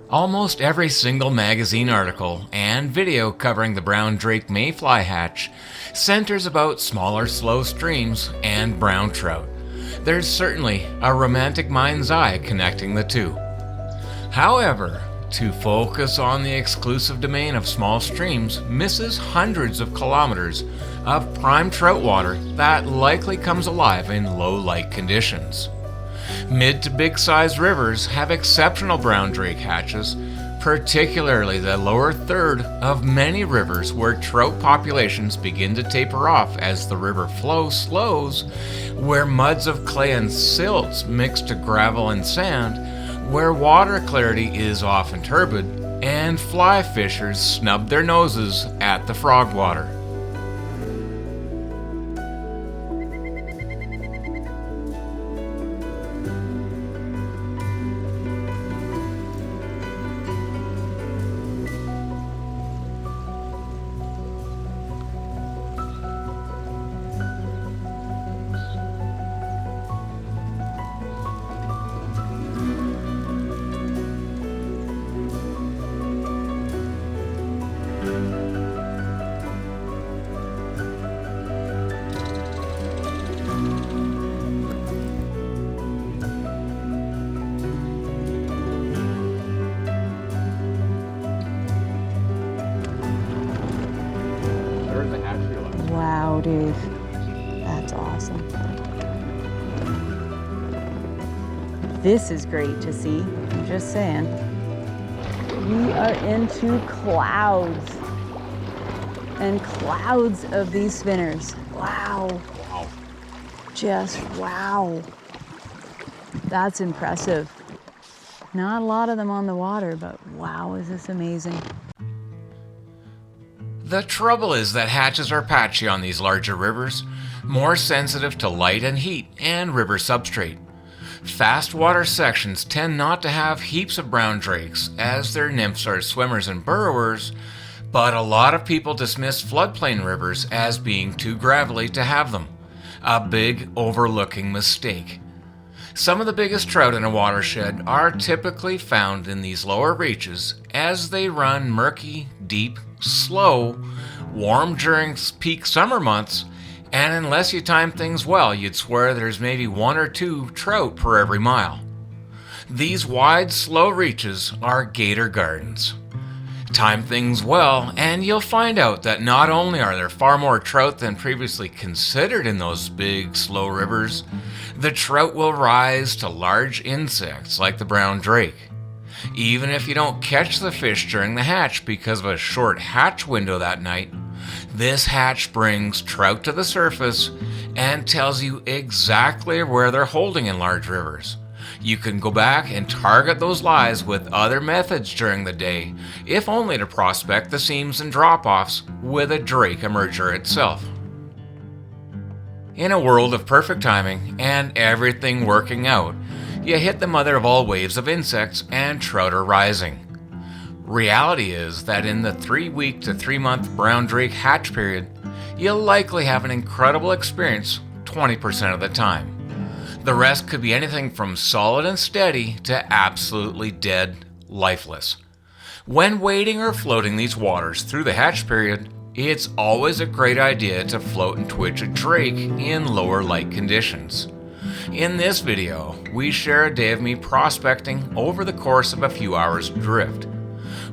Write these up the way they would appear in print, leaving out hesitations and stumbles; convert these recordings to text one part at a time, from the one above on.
Almost every single magazine article and video covering the brown drake mayfly hatch centers about smaller, slow streams and brown trout. There's certainly a romantic mind's eye connecting the two. However, to focus on the exclusive domain of small streams misses hundreds of kilometers of prime trout water that likely comes alive in low light conditions. Mid to big sized rivers have exceptional brown drake hatches, particularly the lower third of many rivers where trout populations begin to taper off as the river flow slows, where muds of clay and silts mix to gravel and sand, where water clarity is often turbid, and fly fishers snub their noses at the frog water. Wow, dude. That's awesome. This is great to see. I'm just saying. We are into clouds. And clouds of these spinners. Wow. Just wow. That's impressive. Not a lot of them on the water, but wow, is this amazing. The trouble is that hatches are patchy on these larger rivers, more sensitive to light and heat and river substrate. Fast water sections tend not to have heaps of brown drakes, as their nymphs are swimmers and burrowers, but a lot of people dismiss floodplain rivers as being too gravelly to have them. A big overlooking mistake. Some of the biggest trout in a watershed are typically found in these lower reaches as they run murky, deep, slow, warm during peak summer months, and unless you time things well, you'd swear there's maybe 1 or 2 trout per every mile. These wide, slow reaches are gator gardens. Time things well, and you'll find out that not only are there far more trout than previously considered in those big, slow rivers, the trout will rise to large insects like the brown drake. Even if you don't catch the fish during the hatch because of a short hatch window that night, this hatch brings trout to the surface and tells you exactly where they're holding in large rivers. You can go back and target those lies with other methods during the day, if only to prospect the seams and drop-offs with a drake emerger itself. In a world of perfect timing and everything working out, you hit the mother of all waves of insects and trout are rising. Reality is that in the 3-week to 3-month brown drake hatch period, you'll likely have an incredible experience 20% of the time. The rest could be anything from solid and steady to absolutely dead, lifeless. When wading or floating these waters through the hatch period, it's always a great idea to float and twitch a drake in lower light conditions. In this video, we share a day of me prospecting over the course of a few hours drift.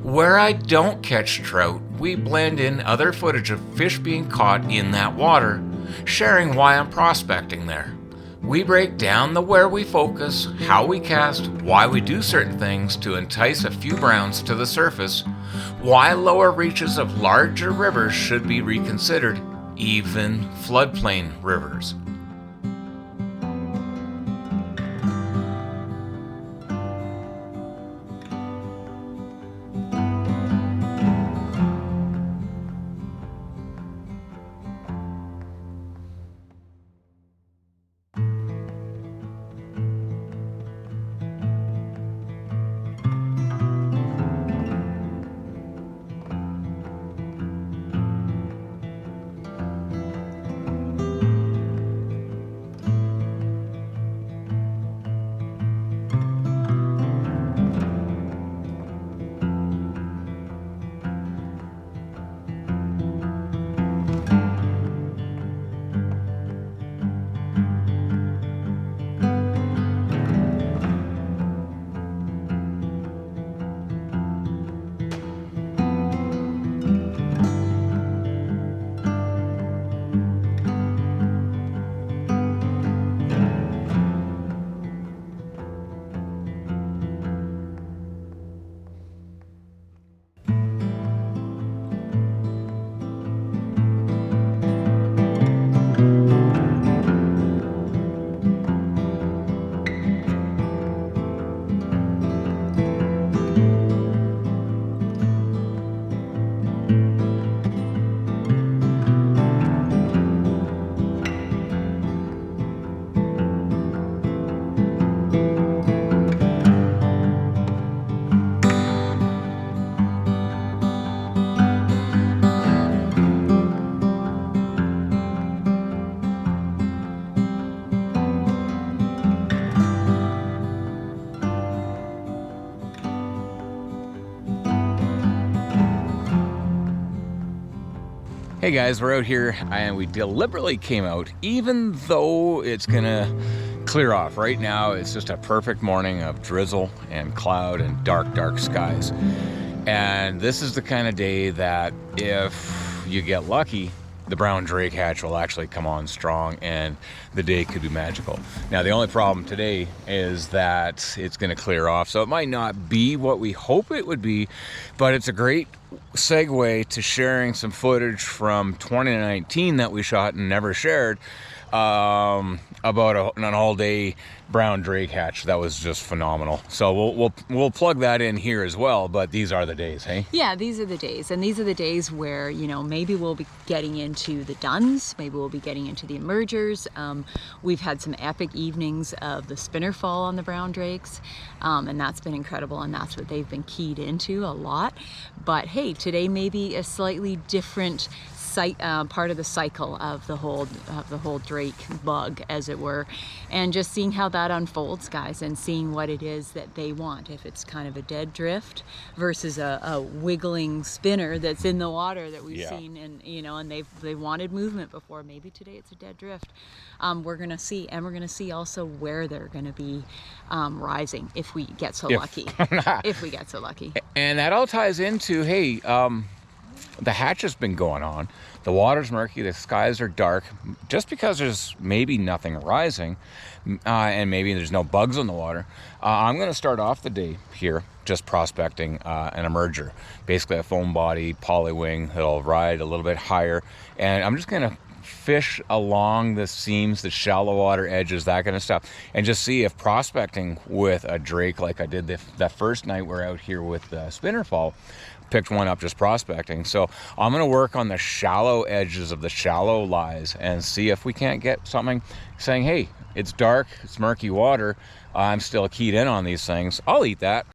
Where I don't catch trout, we blend in other footage of fish being caught in that water, sharing why I'm prospecting there. We break down the where we focus, how we cast, why we do certain things to entice a few browns to the surface, why lower reaches of larger rivers should be reconsidered, even floodplain rivers. Hey guys, we're out here and we deliberately came out even though it's gonna clear off. Right now it's just a perfect morning of drizzle and cloud and dark skies. And this is the kind of day that if you get lucky, the brown drake hatch will actually come on strong and the day could be magical. Now the only problem today is that it's going to clear off, so it might not be what we hope it would be, but it's a great segue to sharing some footage from 2019 that we shot and never shared, about an all-day brown drake hatch that was just phenomenal. So we'll plug that in here as well. But these are the days, hey? Yeah, these are the days, and these are the days where, you know, maybe we'll be getting into the duns, maybe we'll be getting into the emergers. We've had some epic evenings of the spinner fall on the brown drakes, and that's been incredible, and that's what they've been keyed into a lot. But hey, today may be a slightly different part of the cycle of the whole drake bug, as it were, and just seeing how that unfolds, guys, and seeing what it is that they want. If it's kind of a dead drift versus a wiggling spinner that's in the water that we've seen, and you know, and they wanted movement before. Maybe today it's a dead drift. We're gonna see, and we're gonna see also where they're gonna be rising if we get so lucky. If we get so lucky. And that all ties into, hey, the hatch has been going on, the water's murky, the skies are dark. Just because there's maybe nothing rising, and maybe there's no bugs on the water, I'm going to start off the day here just prospecting an emerger, basically a foam body polywing that'll ride a little bit higher, and I'm just going to fish along the seams, the shallow water edges, that kind of stuff, and just see if prospecting with a drake like I did that first night we're out here with the spinner fall. Picked one up just prospecting. So I'm going to work on the shallow edges of the shallow lies and see if we can't get something saying, hey, it's dark, it's murky water, I'm still keyed in on these things, I'll eat that.